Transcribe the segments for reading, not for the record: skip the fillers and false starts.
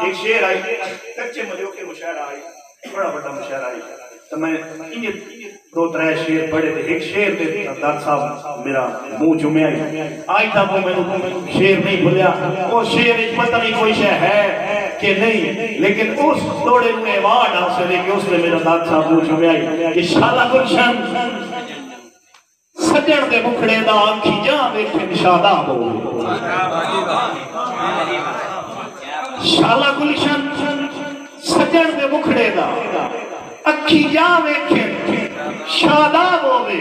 एक शेर आई कच्चे मजो के मुशायरा आई बड़ा बड़ा मुशायरा आई तो मैं इन दो त्रै शेर पढ़े थे एक शेर पे डॉक्टर साहब मेरा मुंह जुम्या आज तक वो मैंने शेर नहीं भूलिया वो शेर पता नहीं कोई शे है कि नहीं लेकिन उस दौड़े में अवार्ड हासिल है कि उसने मेरा डॉक्टर साहब मुंह जुम्या कि शाला गुलशन सजन दे मुखड़े दा अखी जा वेखे निशादा हो शाला गुलशन सजन दे मुखड़े दा अखी जा वेखे शादाब होवे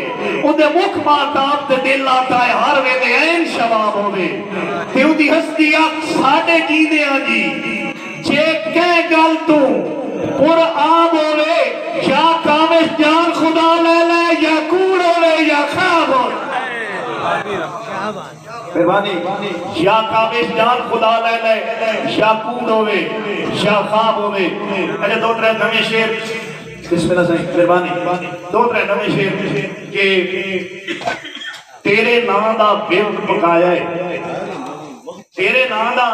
उदे मुख माताब ते दिल आता है हर वेले ऐन शबाब होवे ते उदी हस्ती आ साडे जींदेयां जी जे कै गल तू पुर आब होवे या कामिश जान खुदा ले ले या कूड़ होवे या खाब होवे मेहरबानी या कामिश जान खुदा ले ले या कूड़ होवे या खाब होवे अरे दो त्रै नवे शेर बिस्मिल्लाह सही मेहरबानी दो त्रै नवे शेर के तेरे नां दा विरद पकाया है तेरे नां दा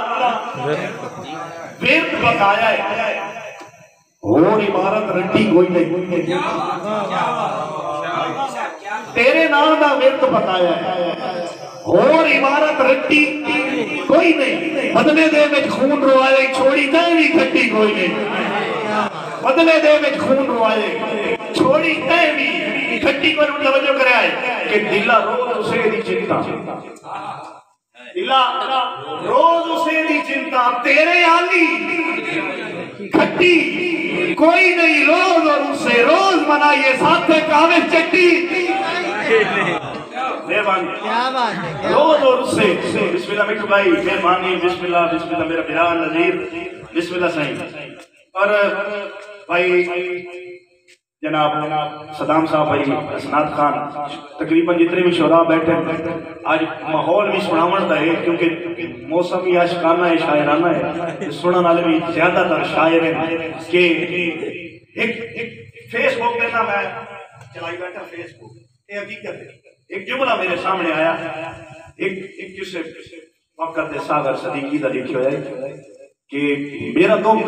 विरद पकाया है और इमारत रट्टी कोई नहीं तेरे नां दा विरद पकाया है और इमारत रट्टी कोई नहीं बदले दे विच खून रुआए छोड़ी तै भी खट्टी कोई नहीं बदले दे विच खून रुआए छोड़ी तै भी खट्टी कोई नहीं तवज्जो कराए कि दिला रोज उसे दी चिंता दिला रोज उसे दी चिंता तेरे आली खट्टी कोई नहीं रोज और उसे रोज मनाइए साथ काविश चट्टी मेहरबानी रोज और उससे बिस्मिल्लाह मिठू भाई मेहरबानी बिस्मिल्लाह बिस्मिल्लाह मेरा बिलाल नजीर बिस्मिल्लाह सही और भाई जनाब सदाम साहब भाई हसनात खान तकरीबन जितने भी शोरा बैठे आज माहौल भी सुनावन है क्योंकि मौसम ही आशिकाना है शायराना है सुनने वाले भी ज्यादातर शायर हैं कि एक फेसबुक पे ना मैं चलाई बैठा फेसबुक ये हकीकत है एक जुमला मेरे सामने आया एक जिसे वक्त सागर सदीकी का लिखा है कि मेरा दुख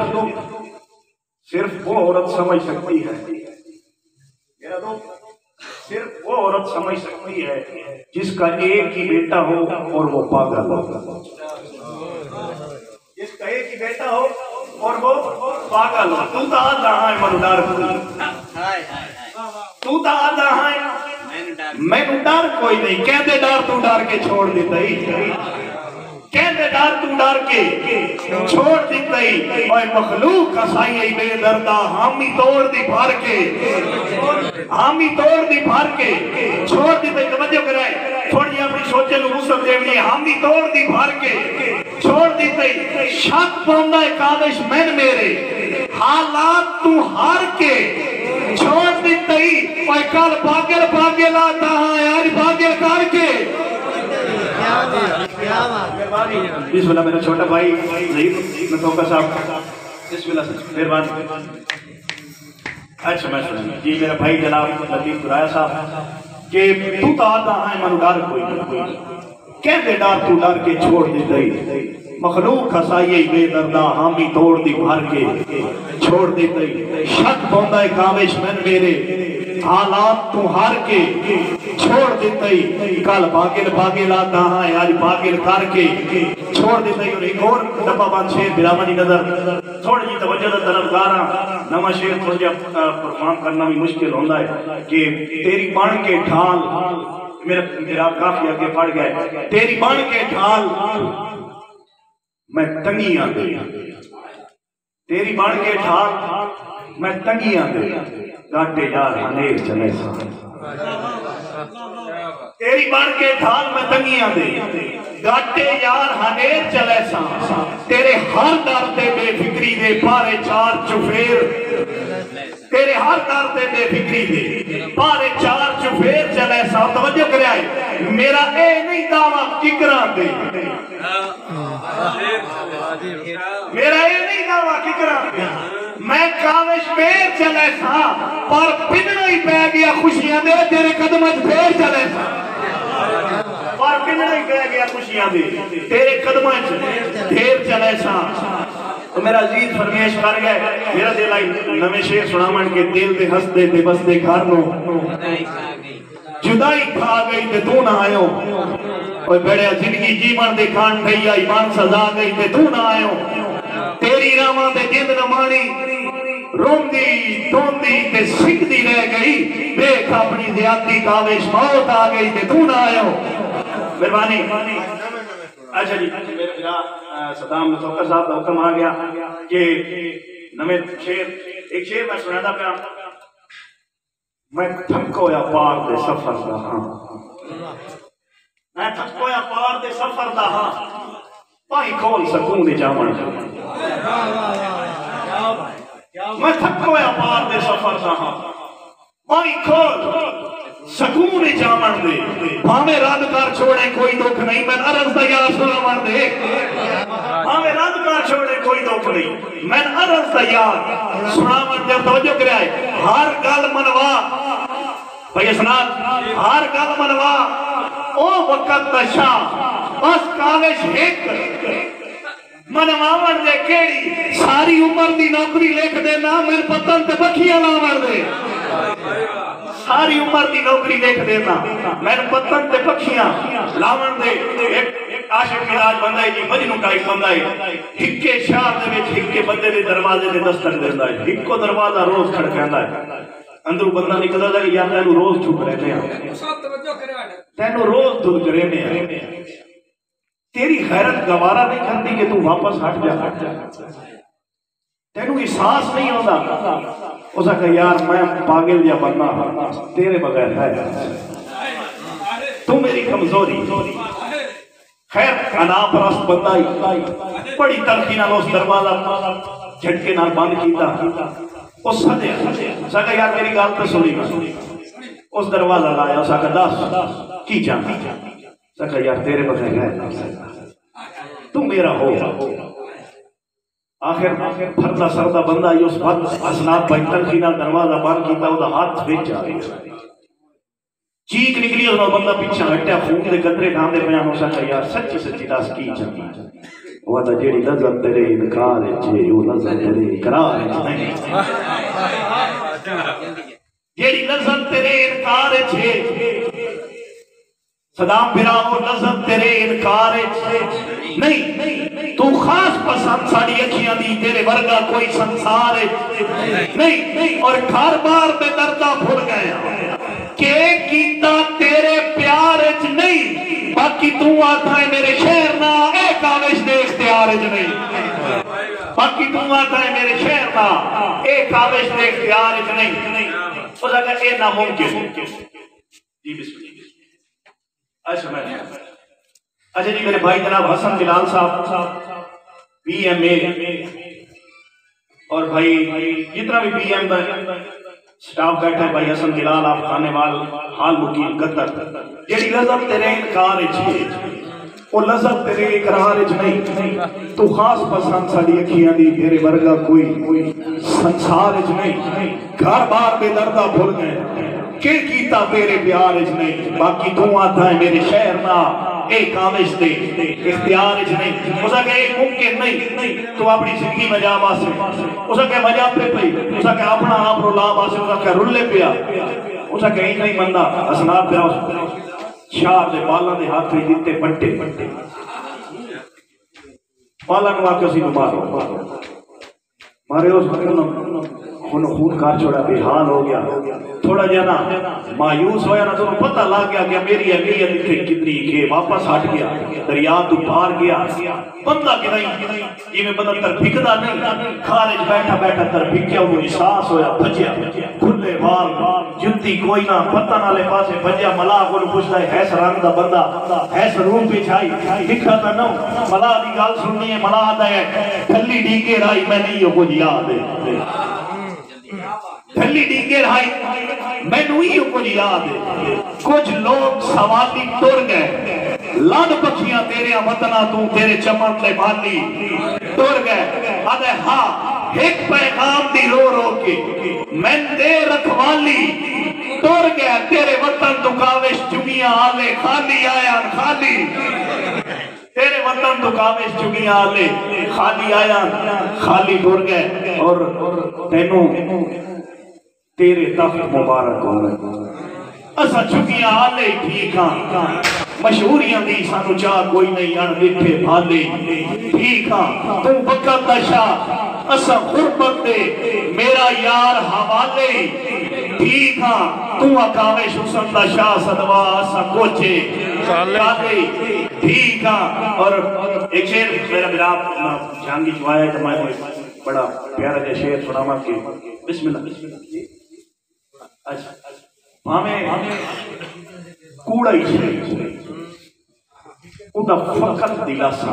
सिर्फ वो औरत समझ सकती है मेरा दुख सिर्फ वो औरत समझ सकती है जिसका एक ही बेटा हो और वो पागल हो जिसका एक ही बेटा हो और वो पागल हो तू तो आ रहा है मनुदार तू तो आ रहा है मैनू डर कोई नहीं कहते डर तू डर के छोड़ देता ही कहते डर तू डर के छोड़ देता ही ओए मखलूक कसाई बेदर्दा हामी तोड़ दी भर के हामी तोड़ दी भर के छोड़ देता तवज्जो कराए थोड़ी अपनी सोचे नु मुसल देवनी हामी तोड़ दी भर के छोड़ देता ही शक पौंदा है काविश मैन मेरे हालात तू हार के छोड़ देता ही ओए कल पागल पागल आता है आज पागल करके बिस्मिल्लाह मेरा छोटा भाई ज़हीर नथोका साहब बिस्मिल्लाह मेहरबानी अच्छा मैं सुना जी मेरा भाई जनाब लतीफ दुराया साहब कि तू तो आता है मनु डर कोई कहते डर तू डर के छोड़ देता ही मखलूक खसाई बेदर्दा हामी तोड़ दी भर के छोड़ देते ही शक पौंदा है काविश मैन मेरे हालात तू हार के छोड़ देते ही कल पागिल पागिल आता है आज पागिल करके छोड़ देते ही और एक और डब्बा बंद शेर बिरामनी नजर थोड़ी जी तवज्जो दा तरफदारा नवा शेर थोड़ा जिहा परफॉर्म करना भी मुश्किल होता है कि तेरी बन के ढाल मेरा काफी आगे पड़ गया तेरी बन के ढाल मैं तंगियां दे तेरी बन के ढाल मैं तंगियां दे गाटे यार अनेक चले तेरी बन के ढाल मैं तंगियां दे गाटे यार हनेर चले सा तेरे हर दर ते बेफिक्री दे पारे चार चुफेर तेरे हर दर ते बेफिक्री दे पारे चार चुफेर चले सा तवज्जो करे मेरा ए नहीं दावा किकरा दे मेरा ये नहीं दावा किकरा मैं काविश पेर चले सा पर पिनना ही पै गया खुशियां दे तेरे कदम फेर चले सा पर पिनना ही पै गया खुशियां दे तेरे कदम ढेर चले सा तो मेरा अजीज फरमेश कर गए मेरा दिल आई नवे शेर सुनावन के दिल दे हंसदे ते बसदे घर नो जुदाई खा गई ते तू ना आयो ओए बड़े जिंदगी जीवन दे खान गई आई मान सजा गई ते तू ना आयो तेरी रामा ते जिंद न मानी रोंदी टोंदी ते सिकदी रह गई देख अपनी ज्यादती काविश मौत आ गई ते तू ना आयो मेहरबानी। अच्छा जी मेरा सदाम नसौकर साहब का हुक्म आ गया कि नवे शेर एक शेर मैं सुनाता पिया मैं थक होया पार दे सफर दा हां मैं थक होया पार दे सफर दा हां भाई खोल सकूं दे जावण मैं थक होया पार दे सफर दा हां भाई खोल सकून जावन दे भावे रद कर छोड़े कोई दुख नहीं मैं अरज दा यार सुनावन दे भावे रद कर छोड़े कोई दुख नहीं मैं अरज दा यार सुनावन दे तवज्जो कराए हर गल मनवा भैया सुना हर गल मनवा ओ वक्त नशा बस काविश एक मनवावन दे केड़ी सारी उम्र दी नौकरी लिख देना मैं पतन ते बखियां लावन दे सारी उम्र की नौकरी देख देना मैंने पत्तन ते पक्षियां लावन दे एक आशिक मिराज बंदा है जी मजनू टाइप बंदा है हिक्के शहर दे विच हिक्के बंदे दे दरवाजे ते दस्तक देंदा है हिक्को दरवाजा रोज खड़कांदा है अंदरों बंदा निकलदा है यार तैनू रोज चुप रहने तैनू रोज दुख रहने तेरी गैरत गवारा नहीं करती कि तू वापस हट जा तेनू एहसास नहीं होता उसे कहा यार मैं पागल या बंदा तेरे बगैर है तू मेरी कमजोरी खैर अनापरस्त बंदा ही बड़ी तलखी नाल उस दरवाजा झटके नाल बंद कीता उस सदे यार मेरी गल तो सुनी उस दरवाजा लाया उस दस की चाहता सका यार तेरे बगैर है तू मेरा हो आखिर फरदा सरदा बंदा उस वक्त असनाद भाई तलखी नाल दरवाजा बंद कीता ओदा हाथ विच आ गया चीख निकली उस बंदा पीछे हटया खून दे कतरे ढांदे पिया हो सका यार सच्ची सच्ची दस की चाहती वो तो जेड़ी लज़्ज़त तेरे इनकार है वो लज़्ज़त तेरे इकरार है नहीं जेड़ी लज़्ज़त तेरे इनकार है सदाम फिरा वो लज़्ज़त तेरे इनकार है नहीं तू खास पसंद साड़ी अखियां दी तेरे वर्गा कोई संसार है नहीं और घर बार में दर्दा भूल गया के कीता तेरे प्यार च नहीं बाकी तू आता है मेरे शहर ना ए काविश दे इख्तियार च नहीं बाकी तू आता है मेरे शहर ना ए काविश दे इख्तियार च नहीं उस अगर ए नामुमकिन जी बिस्मिल्लाह। अच्छा जी मेरे भाई जनाब हसन बिलाल साहब BMA और भाई जितना भी BM स्टाफ बैठा है भाई हसन बिलाल आप खाने वाल हाल मुकीम कतर जेड़ी लज़्ज़त तेरे इनकार वो लज़्ज़त तेरे इकरार नहीं तू खास पसंद साड़ी अखियां दी तेरे वर्गा कोई संसार नहीं घर बार बेदर्दा भूल गए के कीता तेरे प्यार नहीं बाकी तू आता है मेरे शहर ना ए काविश दे इख्तियार नहीं उसे कहे मुमकिन नहीं तू अपनी जिंदगी में जा बासे उसे कहे मजा पे पई उसे कहे अपना आप रुला बासे उसे कहे रुले पिया उसे कहे नहीं बंदा असनाद पिया शाह दे बालां दे हाथ में दिते पट्टे बालां नु आके सी मारो मारे उस खून कार छोड़ा बेहाल हो गया थोड़ा जा ना मायूस होया ना तो पता लग गया कि मेरी अहमियत इतनी कितनी के वापस हट गया दरिया तो पार गया बंदा कि नहीं जिवें बंदा तरफिकदा नहीं खारिज बैठा बैठा तरफिक्या वो एहसास होया भजया खुले बाल जुत्ती कोई ना पता नाले पासे भजया मलाह को पूछदा है रंग दा बंदा है रूप पिछाई दिखा ता ना मलाह दी गल सुननी है मलाह दा ठल्ली डीके राई मैं नहीं हो कुछ याद है ठल्ली डीके राई मैनू ही कुछ याद है कुछ लोग सवाली तुर गए लद पक्षियां तेरे वतना तू तेरे चमन ले माली तुर गए अरे हाँ एक पैगाम दी रो रो के मैं दे रखवाली तुर गया तेरे वतन तू काविश चुमिया आले खाली आया खाली तेरे वतन तो काबिज चुगियां आले खाली आया खाली टुर गए और तेनू तेरे तख्त मुबारक हो असा चुगियां आले ठीक हाँ मशहूरियां दी सानू चाह कोई नहीं अण दिखे भाले ठीक हाँ तू वक़्त दा शाह असा गुरबत दे मेरा यार हवाले ठीक हाँ तू काविश हुसन दा शाह सदवा असा कोचे काले ठीक हाँ। और एक शेर मेरा विराम जहांगी चुआया है तो मैं बड़ा प्यारा जैसा शेर सुनावा कि बिस्मिल्लाह अच्छा भावे कूड़ा ही उदा फकत दिलासा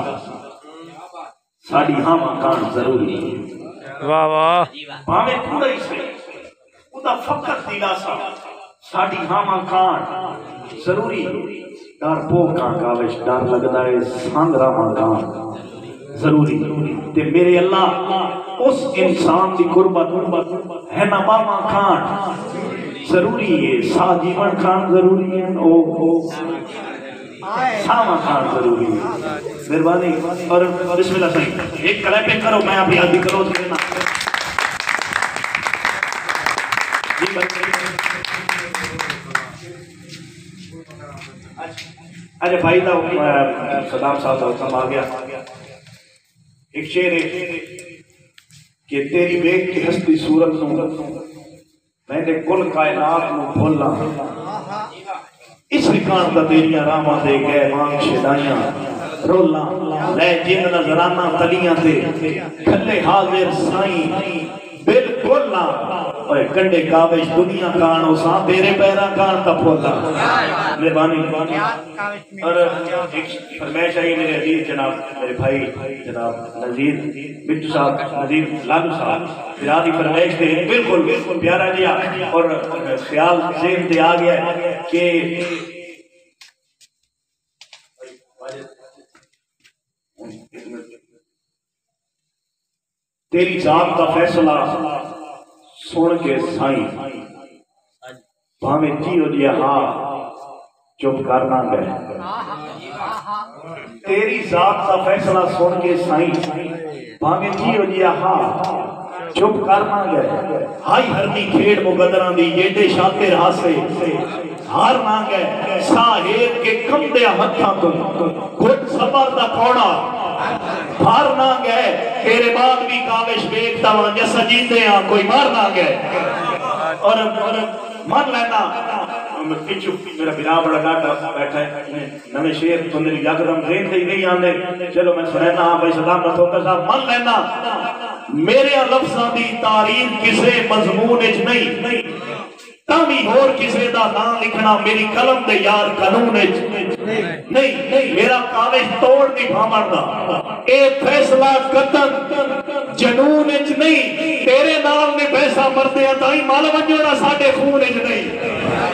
साड़ी हाँ मकान जरूरी वाह वाह भावे कूड़ा ही उदा फकत दिलासा साड़ी हाँ मकान जरूरी डर पो का काविश डर लगता है सांगरा मकान जरूरी ते मेरे अल्लाह उस इंसान की गुरबत है ना बामा खान जरूरी है सा जीवन खान जरूरी है ओ सामा खान जरूरी है मेहरबानी। और बिस्मिल्लाह सही एक क्लैपिंग करो मैं आप याद भी करो ना अरे भाई था सदाम साहब का हुक्म आ गया एक शेर है कि तेरी वेख की हस्ती सूरत मैंने कुल कायनात नूं भुल्ला इस रिकान दा तेरियां रावां दे गए मांग छडाइयां रोला ले जिन नजराना तलियां ते खले हाजिर साईं बिल्कुल ना ओए कंडे काबिश दुनिया कान उसा तेरे पैरा कान तपोला मेहरबानी। और एक फरमाइश आई मेरे अजीज जनाब मेरे भाई जनाब नजीर बिट्टू साहब नजीर लालू साहब बिरादी फरमाइश थे बिल्कुल बिल्कुल प्यारा जिया और ख्याल ज़हन से आ गया कि तेरी जात का फैसला सुन के साईं भावे जी हो दिया हाँ चुप करना गए तेरी जात का फैसला सुन के साईं भावे जी हो दिया हाँ चुप करना गए हाई हरदी खेड़ मुगदरा दी जेडे शातिर हासे हार ना गए साहेब के कंदे हत्था तो घुट सबर दा कौड़ा हार ना गए तेरे बाद भी काविश वेखता वहां जैसा जीते हैं कोई मार ना गए। और मन लेना पिछू मेरा बिना बड़ा गाटा बैठा है नवे शेर तो मेरी यकदम ट्रेन से ही नहीं आते चलो मैं सुनैना हाँ भाई सलाम रखोगा साहब मन लेना मेरे लफ्ज़ां दी तारीफ किसे मजमून च नहीं तामी होर किसे दा नाम लिखना मेरी कलम दे यार कानून नहीं मेरा काविश तोड़ नहीं भामरदा ए फैसला कतन जनून च नहीं तेरे नाम ने पैसा मरदे ताई माल वंजोड़ा साडे खून च नहीं।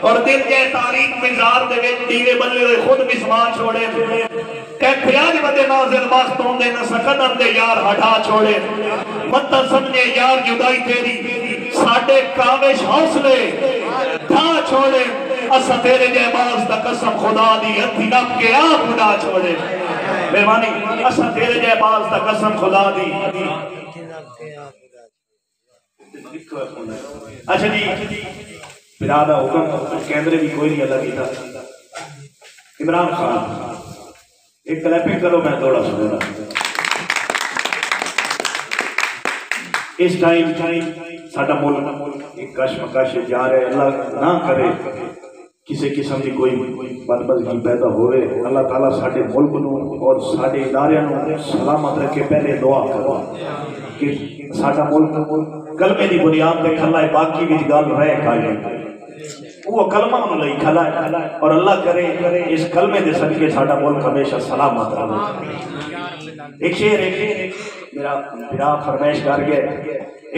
और दिल के तारीख मिजार दे विच दीवे बल्ले होए खुद मिसमान छोड़े कह ख्याल बदे नाज़िल वक्त होंदे न सकदर दे यार हटा छोड़े मत समझे यार जुदाई तेरी साडे काविश हौसले था छोड़े असा तेरे जय बाज दा कसम खुदा दी हथी नप के आप उड़ा छोड़े मेहरबानी असा तेरे जय बाज दा कसम खुदा दी। अच्छा जी बिरादा हुक्म केंद्र भी कोई नहीं अलग था इमरान खान एक क्लैपिंग करो मैं थोड़ा सुनूंगा इस टाइम साडा मुल्क एक कशमकश जा रहे अल्लाह ना करे किसी किस्म की कोई बदबदगी पैदा होवे अल्लाह ताला साडे मुल्क नूं और साडे इदारियां नूं सलामत रखे पहले दुआ करो कि साडा मुल्क कलमे दी बुनियाद पे खला है बाकी भी गल रहे खाली वो कलमा नूं लई खला है और अल्लाह करे इस कलमे दे सदके साडा मुल्क हमेशा सलामत रहे। एक शेर मेरा बिरा फरमाइश कर गया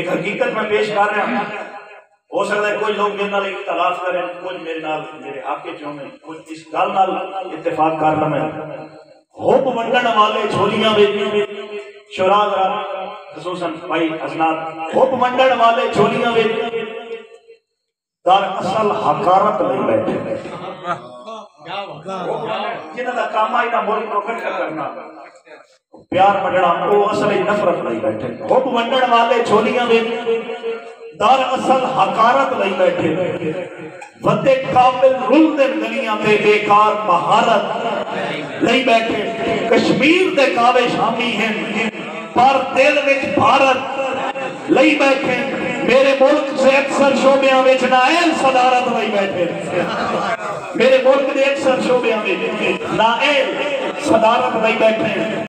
एक हकीकत में पेश कर रहा हूं हो सकता है कुछ लोग मेरे नाल इख्तलाफ करें कुछ मेरे नाल मेरे हक च होने कुछ इस गल नाल इत्तेफाक कर लवें होप वंडण वाले झोलियां विच शुरा खसूसन भाई हसनात होप वंडण वाले झोलियां विच दर असल हकारत नहीं बैठे जिन्हां दा काम आई ना मुल्क को इकट्ठा करना प्यार वंडना वो असली नफरत नहीं बैठे हुब वंडन वाले झोलियां में दर असल हकारत नहीं बैठे वते काबिल रुलदन गलियां पे बेकार महारत नहीं बैठे कश्मीर दे कावे शामी हैं पर दिल विच भारत नहीं बैठे मेरे मुल्क से अक्सर शोबियां विच नाएल सदारत नहीं बैठे मेरे मुल्क के अक्सर शोबियां में नाएल सदारत नहीं बैठे